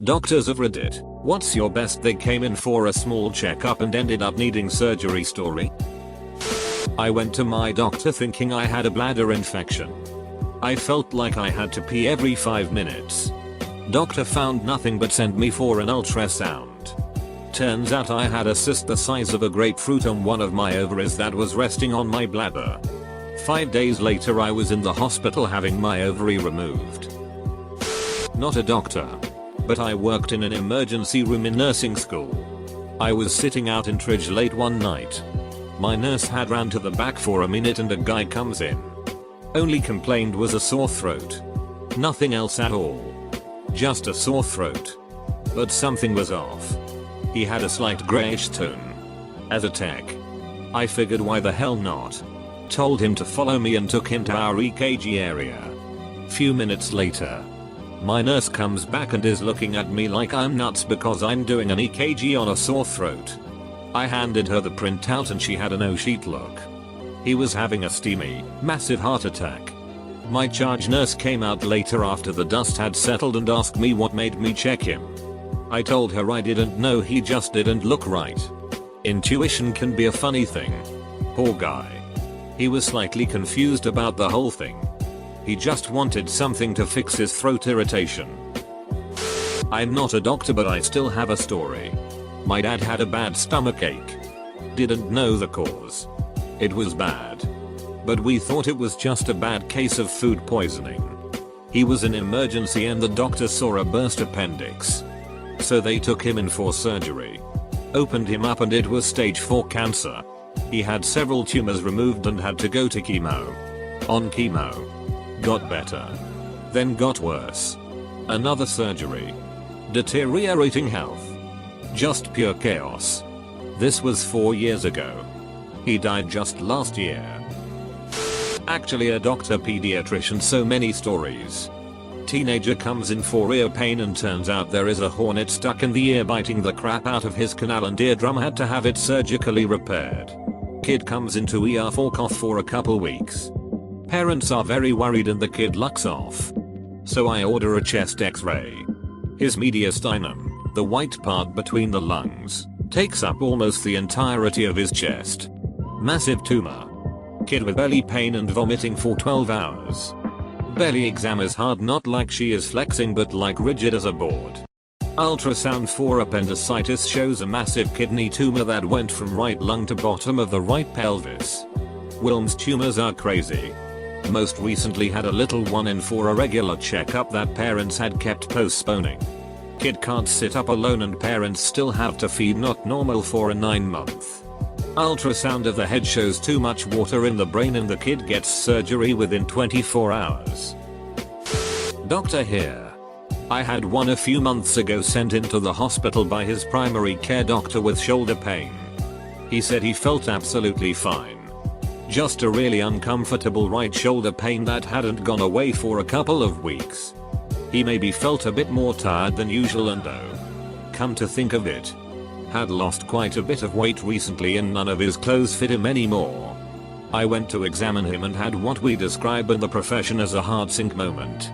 Doctors of Reddit, what's your best they came in for a small checkup and ended up needing surgery story? I went to my doctor thinking I had a bladder infection. I felt like I had to pee every 5 minutes. Doctor found nothing but sent me for an ultrasound. Turns out I had a cyst the size of a grapefruit on one of my ovaries that was resting on my bladder. 5 days later I was in the hospital having my ovary removed. Not a doctor, but I worked in an emergency room in nursing school. I was sitting out in Tridge late one night. My nurse had ran to the back for a minute and a guy comes in. Only complained was a sore throat. Nothing else at all. Just a sore throat. But something was off. He had a slight greyish tone. As a tech, I figured why the hell not. Told him to follow me and took him to our EKG area. Few minutes later, my nurse comes back and is looking at me like I'm nuts because I'm doing an EKG on a sore throat. I handed her the printout and she had a no-sheet look. He was having a steamy, massive heart attack. My charge nurse came out later after the dust had settled and asked me what made me check him. I told her I didn't know, he just didn't look right. Intuition can be a funny thing. Poor guy. He was slightly confused about the whole thing. He just wanted something to fix his throat irritation. I'm not a doctor but I still have a story. My dad had a bad stomachache. Didn't know the cause. It was bad. But we thought it was just a bad case of food poisoning. He was in emergency and the doctor saw a burst appendix. So they took him in for surgery. Opened him up and it was stage 4 cancer. He had several tumors removed and had to go to chemo. On chemo. Got better. Then got worse. Another surgery. Deteriorating health. Just pure chaos. This was 4 years ago. He died just last year. Actually a doctor pediatrician, so many stories. Teenager comes in for ear pain and turns out there is a hornet stuck in the ear biting the crap out of his canal and eardrum, had to have it surgically repaired. Kid comes into ER for cough for a couple weeks. Parents are very worried and the kid lucks off. So I order a chest x-ray. His mediastinum, the white part between the lungs, takes up almost the entirety of his chest. Massive tumor. Kid with belly pain and vomiting for 12 hours. Belly exam is hard, not like she is flexing but like rigid as a board. Ultrasound for appendicitis shows a massive kidney tumor that went from right lung to bottom of the right pelvis. Wilms tumors are crazy. Most recently had a little one in for a regular checkup that parents had kept postponing. Kid can't sit up alone and parents still have to feed, not normal for a 9-month. Ultrasound of the head shows too much water in the brain and the kid gets surgery within 24 hours. Doctor here. I had one a few months ago sent into the hospital by his primary care doctor with shoulder pain. He said he felt absolutely fine. Just a really uncomfortable right shoulder pain that hadn't gone away for a couple of weeks. He maybe felt a bit more tired than usual and come to think of it, had lost quite a bit of weight recently and none of his clothes fit him anymore. I went to examine him and had what we describe in the profession as a heart sink moment.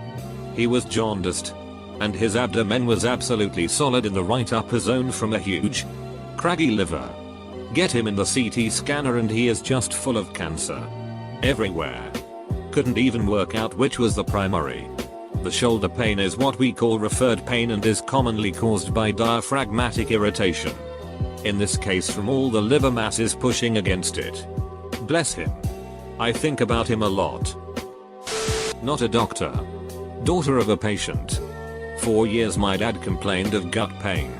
He was jaundiced, and his abdomen was absolutely solid in the right upper zone from a huge, craggy liver. Get him in the CT scanner and he is just full of cancer. Everywhere. Couldn't even work out which was the primary. The shoulder pain is what we call referred pain and is commonly caused by diaphragmatic irritation. In this case from all the liver masses pushing against it. Bless him. I think about him a lot. Not a doctor. Daughter of a patient. 4 years my dad complained of gut pain.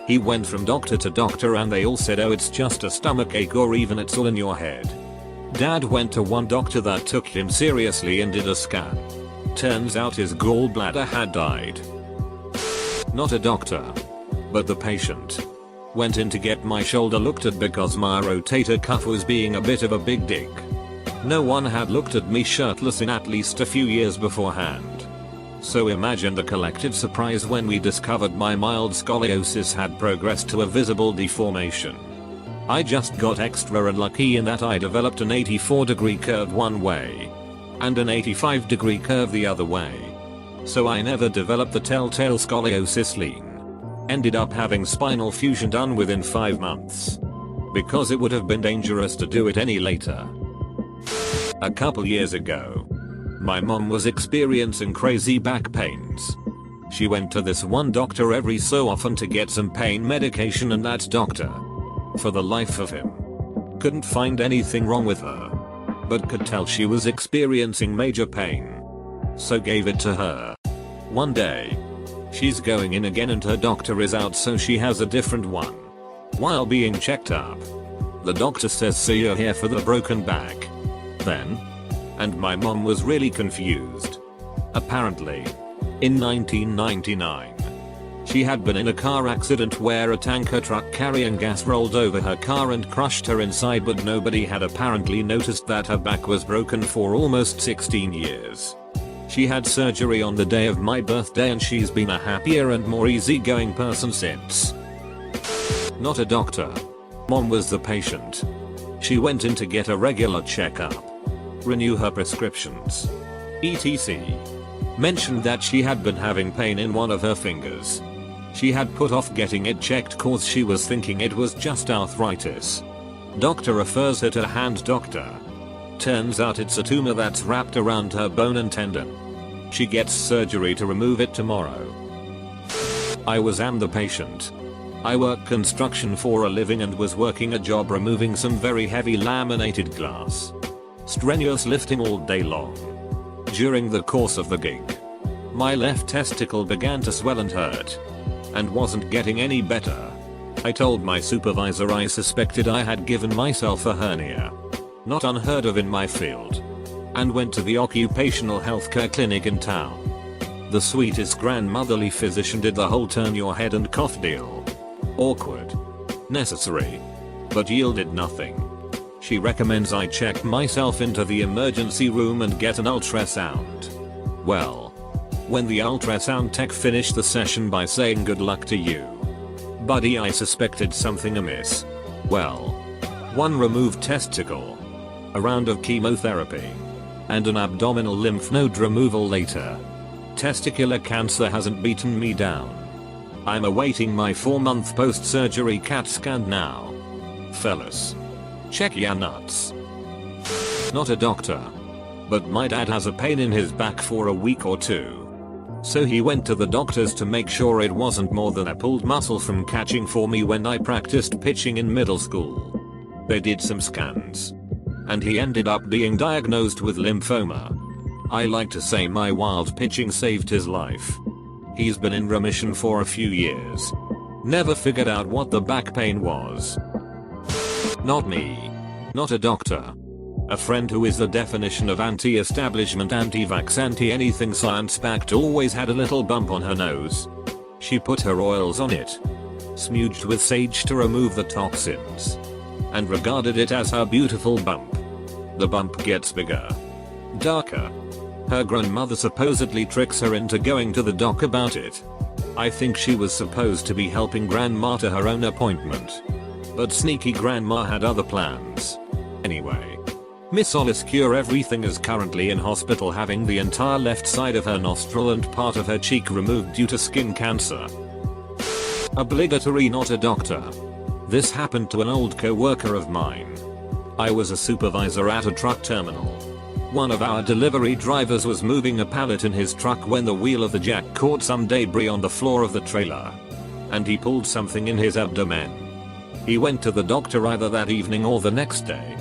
He went from doctor to doctor and they all said, oh, it's just a stomachache or even it's all in your head. Dad went to one doctor that took him seriously and did a scan. Turns out his gallbladder had died. Not a doctor, but the patient. Went in to get my shoulder looked at because my rotator cuff was being a bit of a big dick. No one had looked at me shirtless in at least a few years beforehand. So imagine the collective surprise when we discovered my mild scoliosis had progressed to a visible deformation. I just got extra unlucky in that I developed an 84-degree curve one way and an 85-degree curve the other way. So I never developed the telltale scoliosis lean. Ended up having spinal fusion done within 5 months. Because it would have been dangerous to do it any later. A couple years ago, my mom was experiencing crazy back pains. She went to this one doctor every so often to get some pain medication, and that doctor, for the life of him, couldn't find anything wrong with her, but could tell she was experiencing major pain. So gave it to her. One day, she's going in again and her doctor is out, so she has a different one. While being checked up, the doctor says, "So you're here for the broken back, then?" And my mom was really confused. Apparently, in 1999, she had been in a car accident where a tanker truck carrying gas rolled over her car and crushed her inside, but nobody had apparently noticed that her back was broken for almost 16 years. She had surgery on the day of my birthday and she's been a happier and more easygoing person since. Not a doctor. Mom was the patient. She went in to get a regular checkup, renew her prescriptions, etc. Mentioned that she had been having pain in one of her fingers. She had put off getting it checked cause she was thinking it was just arthritis. Doctor refers her to a hand doctor. Turns out it's a tumor that's wrapped around her bone and tendon. She gets surgery to remove it tomorrow. I am the patient. I work construction for a living and was working a job removing some very heavy laminated glass. Strenuous lifting all day long. During the course of the gig, my left testicle began to swell and hurt, and wasn't getting any better. I told my supervisor I suspected I had given myself a hernia. Not unheard of in my field. And went to the occupational healthcare clinic in town. The sweetest grandmotherly physician did the whole turn your head and cough deal. Awkward. Necessary. But yielded nothing. She recommends I check myself into the emergency room and get an ultrasound. Well, when the ultrasound tech finished the session by saying good luck to you, buddy, I suspected something amiss. Well, one removed testicle, a round of chemotherapy, and an abdominal lymph node removal later. Testicular cancer hasn't beaten me down. I'm awaiting my 4-month post-surgery CAT scan now. Fellas, check ya nuts. Not a doctor, but my dad has a pain in his back for a week or two. So he went to the doctors to make sure it wasn't more than a pulled muscle from catching for me when I practiced pitching in middle school. They did some scans, and he ended up being diagnosed with lymphoma. I like to say my wild pitching saved his life. He's been in remission for a few years. Never figured out what the back pain was. Not me. Not a doctor. A friend who is the definition of anti-establishment, anti-vax, anti-anything science-backed, always had a little bump on her nose. She put her oils on it, smooched with sage to remove the toxins, and regarded it as her beautiful bump. The bump gets bigger, darker. Her grandmother supposedly tricks her into going to the doc about it. I think she was supposed to be helping grandma to her own appointment, but sneaky grandma had other plans. Anyway, Miss Oliscure everything is currently in hospital having the entire left side of her nostril and part of her cheek removed due to skin cancer. Obligatory, not a doctor. This happened to an old co-worker of mine. I was a supervisor at a truck terminal. One of our delivery drivers was moving a pallet in his truck when the wheel of the jack caught some debris on the floor of the trailer, and he pulled something in his abdomen. He went to the doctor either that evening or the next day,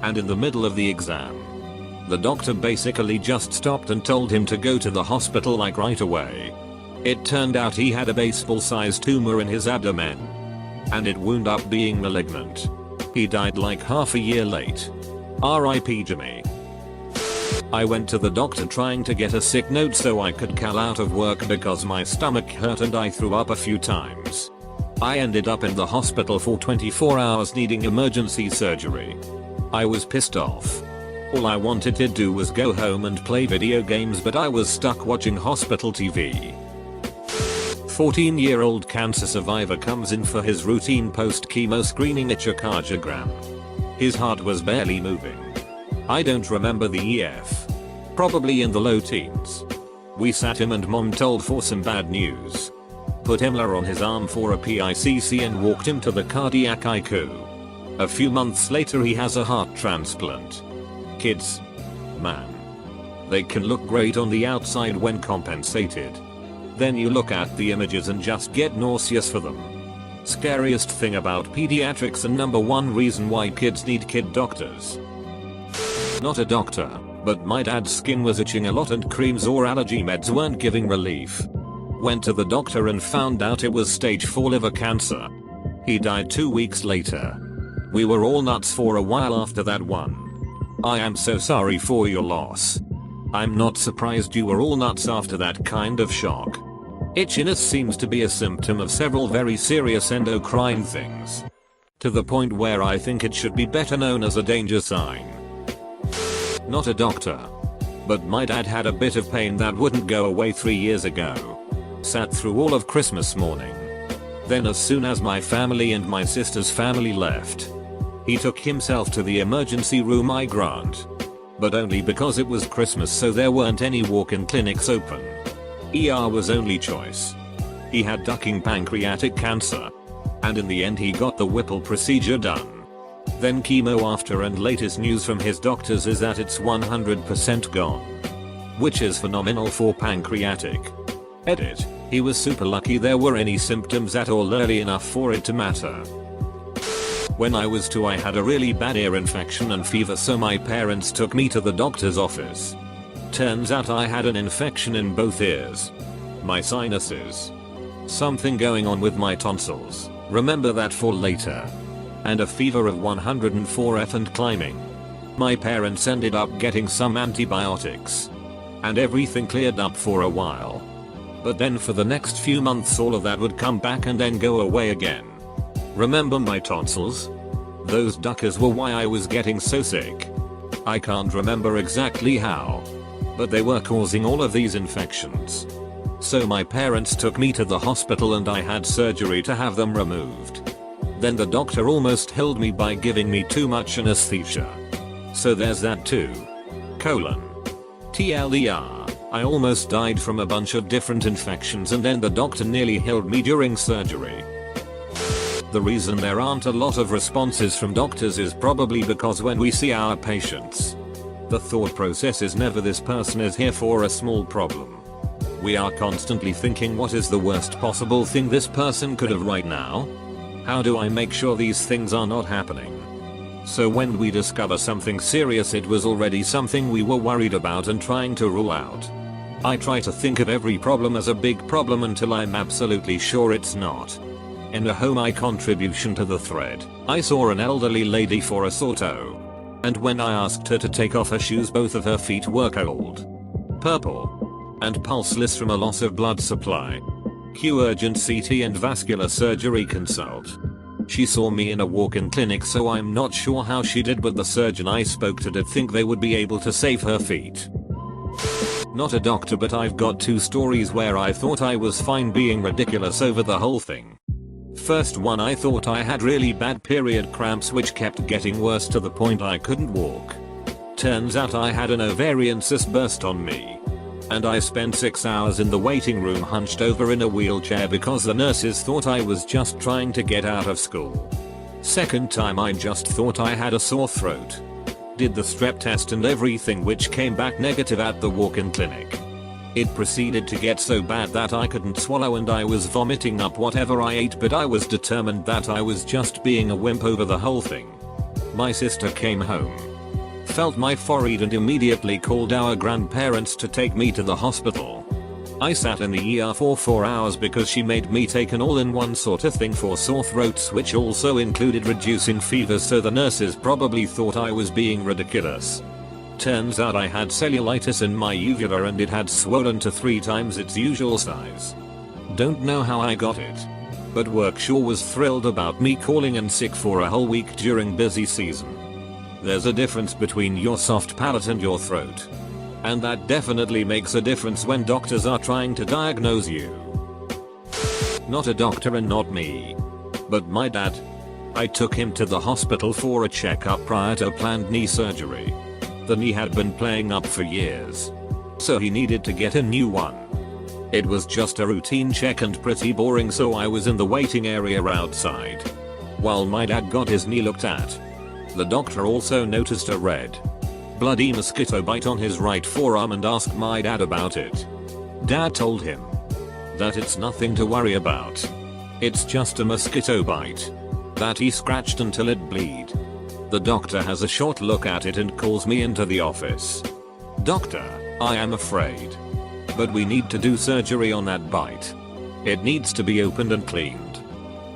and in the middle of the exam, the doctor basically just stopped and told him to go to the hospital like right away. It turned out he had a baseball-sized tumor in his abdomen, and it wound up being malignant. He died like half a year late. R.I.P. Jimmy. I went to the doctor trying to get a sick note so I could call out of work because my stomach hurt and I threw up a few times. I ended up in the hospital for 24 hours needing emergency surgery. I was pissed off. All I wanted to do was go home and play video games, but I was stuck watching hospital TV. 14-year-old cancer survivor comes in for his routine post-chemo screening echocardiogram. His heart was barely moving. I don't remember the EF. Probably in the low teens. We sat him and mom told for some bad news. Put Himmler on his arm for a PICC and walked him to the cardiac ICU. A few months later he has a heart transplant. Kids. Man. They can look great on the outside when compensated. Then you look at the images and just get nauseous for them. Scariest thing about pediatrics and number one reason why kids need kid doctors. Not a doctor, but my dad's skin was itching a lot and creams or allergy meds weren't giving relief. Went to the doctor and found out it was stage 4 liver cancer. He died 2 weeks later. We were all nuts for a while after that one. I am so sorry for your loss. I'm not surprised you were all nuts after that kind of shock. Itchiness seems to be a symptom of several very serious endocrine things. To the point where I think it should be better known as a danger sign. Not a doctor. But my dad had a bit of pain that wouldn't go away 3 years ago. Sat through all of Christmas morning. Then as soon as my family and my sister's family left, he took himself to the emergency room, I grant. But only because it was Christmas, so there weren't any walk-in clinics open. ER was only choice. He had ducting pancreatic cancer. And in the end he got the Whipple procedure done. Then chemo after, and latest news from his doctors is that it's 100% gone. Which is phenomenal for pancreatic. Edit. He was super lucky there were any symptoms at all early enough for it to matter. When I was 2 I had a really bad ear infection and fever, so my parents took me to the doctor's office. Turns out I had an infection in both ears. My sinuses. Something going on with my tonsils. Remember that for later. And a fever of 104 and climbing. My parents ended up getting some antibiotics. And everything cleared up for a while. But then for the next few months all of that would come back and then go away again. Remember my tonsils? Those duckers were why I was getting so sick. I can't remember exactly how. But they were causing all of these infections. So my parents took me to the hospital and I had surgery to have them removed. Then the doctor almost killed me by giving me too much anesthesia. So there's that too. TLDR. I almost died from a bunch of different infections and then the doctor nearly killed me during surgery. The reason there aren't a lot of responses from doctors is probably because when we see our patients, the thought process is never this person is here for a small problem. We are constantly thinking, what is the worst possible thing this person could have right now? How do I make sure these things are not happening? So when we discover something serious, it was already something we were worried about and trying to rule out. I try to think of every problem as a big problem until I'm absolutely sure it's not. In a home eye contribution to the thread, I saw an elderly lady for a sore toe. And when I asked her to take off her shoes, both of her feet were cold, purple, and pulseless from a loss of blood supply. Cue urgent CT and vascular surgery consult. She saw me in a walk-in clinic, so I'm not sure how she did, but the surgeon I spoke to did think they would be able to save her feet. Not a doctor, but I've got 2 stories where I thought I was fine being ridiculous over the whole thing. First one, I thought I had really bad period cramps which kept getting worse to the point I couldn't walk. Turns out I had an ovarian cyst burst on me. And I spent 6 hours in the waiting room hunched over in a wheelchair because the nurses thought I was just trying to get out of school. Second time, I just thought I had a sore throat. Did the strep test and everything, which came back negative at the walk-in clinic. It proceeded to get so bad that I couldn't swallow and I was vomiting up whatever I ate, but I was determined that I was just being a wimp over the whole thing. My sister came home, felt my forehead and immediately called our grandparents to take me to the hospital. I sat in the ER for 4 hours because she made me take an all-in-one sort of thing for sore throats, which also included reducing fevers, so the nurses probably thought I was being ridiculous. Turns out I had cellulitis in my uvula and it had swollen to 3 times its usual size. Don't know how I got it. But work sure was thrilled about me calling in sick for a whole week during busy season. There's a difference between your soft palate and your throat. And that definitely makes a difference when doctors are trying to diagnose you. Not a doctor and not me. But my dad. I took him to the hospital for a checkup prior to planned knee surgery. The knee had been playing up for years. so he needed to get a new one. It was just a routine check and pretty boring, so I was in the waiting area outside while my dad got his knee looked at. The doctor also noticed a red, bloody mosquito bite on his right forearm and asked my dad about it. Dad told him that it's nothing to worry about. It's just a mosquito bite that he scratched until it bleed. The doctor has a short look at it and calls me into the office. Doctor, I am afraid, but we need to do surgery on that bite. It needs to be opened and cleaned.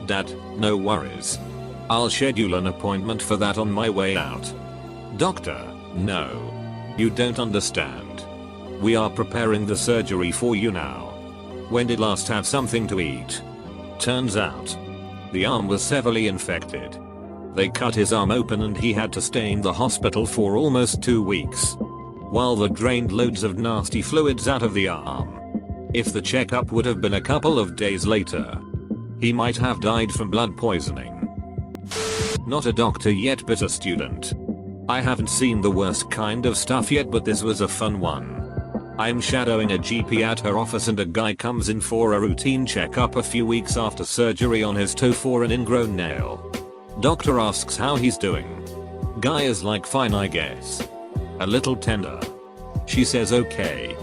Dad, no worries. I'll schedule an appointment for that on my way out. Doctor, no. You don't understand. We are preparing the surgery for you now. When did last have something to eat? Turns out, the arm was severely infected. They cut his arm open and he had to stay in the hospital for almost 2 weeks while they drained loads of nasty fluids out of the arm. If the checkup would have been a couple of days later, he might have died from blood poisoning. Not a doctor yet, but a student. I haven't seen the worst kind of stuff yet, but this was a fun one. I'm shadowing a GP at her office and a guy comes in for a routine checkup a few weeks after surgery on his toe for an ingrown nail. Doctor asks how he's doing. Guy is like, fine I guess. A little tender. She says okay.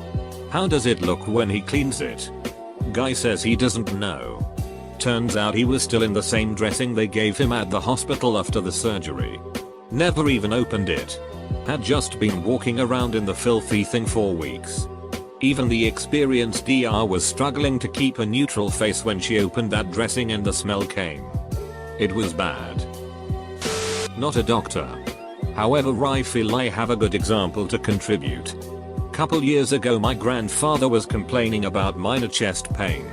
How does it look when he cleans it? Guy says he doesn't know. Turns out he was still in the same dressing they gave him at the hospital after the surgery. Never even opened it. Had just been walking around in the filthy thing for weeks. Even the experienced DR was struggling to keep a neutral face when she opened that dressing and the smell came. It was bad. Not a doctor. However, I feel I have a good example to contribute. Couple years ago my grandfather was complaining about minor chest pain.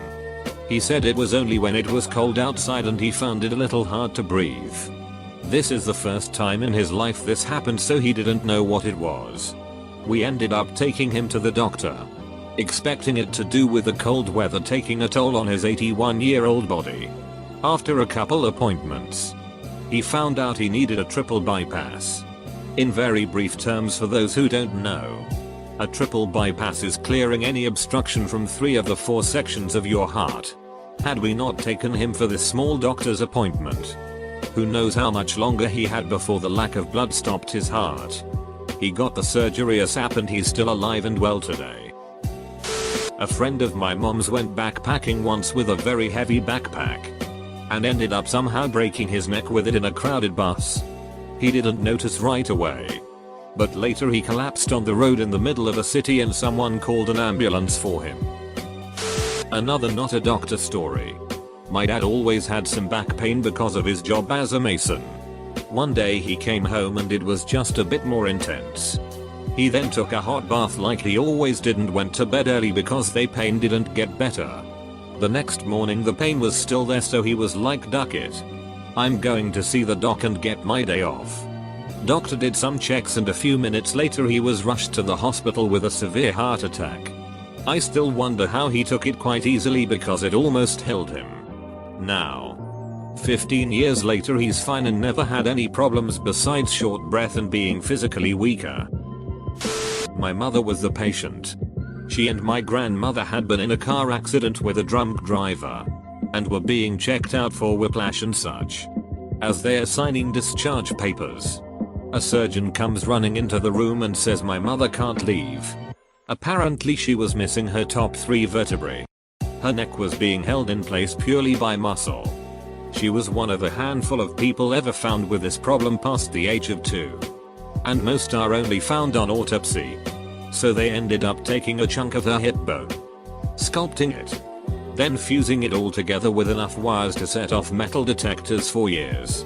He said it was only when it was cold outside and he found it a little hard to breathe. This is the first time in his life this happened, so he didn't know what it was. We ended up taking him to the doctor, expecting it to do with the cold weather taking a toll on his 81-year-old body. After a couple appointments, he found out he needed a triple bypass. In very brief terms, for those who don't know, a triple bypass is clearing any obstruction from 3 of the 4 sections of your heart. Had we not taken him for this small doctor's appointment, who knows how much longer he had before the lack of blood stopped his heart. He got the surgery ASAP and he's still alive and well today. A friend of my mom's went backpacking once with a very heavy backpack and ended up somehow breaking his neck with it in a crowded bus. He didn't notice right away, but later he collapsed on the road in the middle of a city and someone called an ambulance for him. Another not a doctor story. My dad always had some back pain because of his job as a mason. One day he came home and it was just a bit more intense. He then took a hot bath like he always did and went to bed early because the pain didn't get better. The next morning the pain was still there, so he was like, duck it. I'm going to see the doc and get my day off. Doctor did some checks and a few minutes later he was rushed to the hospital with a severe heart attack. I still wonder how he took it quite easily because it almost killed him. Now, 15 years later he's fine and never had any problems besides short breath and being physically weaker. My mother was the patient. She and my grandmother had been in a car accident with a drunk driver and were being checked out for whiplash and such. As they're signing discharge papers, a surgeon comes running into the room and says my mother can't leave. Apparently she was missing her top 3 vertebrae. Her neck was being held in place purely by muscle. She was one of a handful of people ever found with this problem past the age of 2. And most are only found on autopsy. So they ended up taking a chunk of her hip bone, sculpting it, then fusing it all together with enough wires to set off metal detectors for years.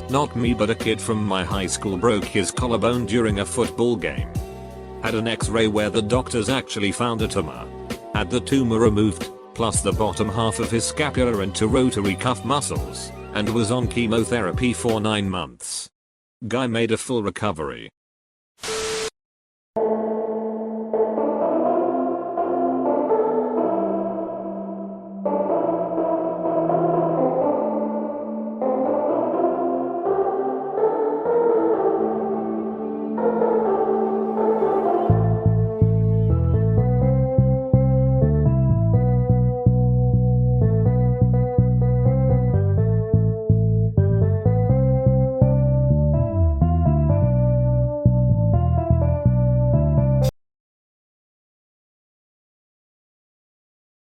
Not me, but a kid from my high school broke his collarbone during a football game. Had an x-ray where the doctors actually found a tumor. Had the tumor removed, plus the bottom half of his scapula into rotary cuff muscles, and was on chemotherapy for 9 months. Guy made a full recovery.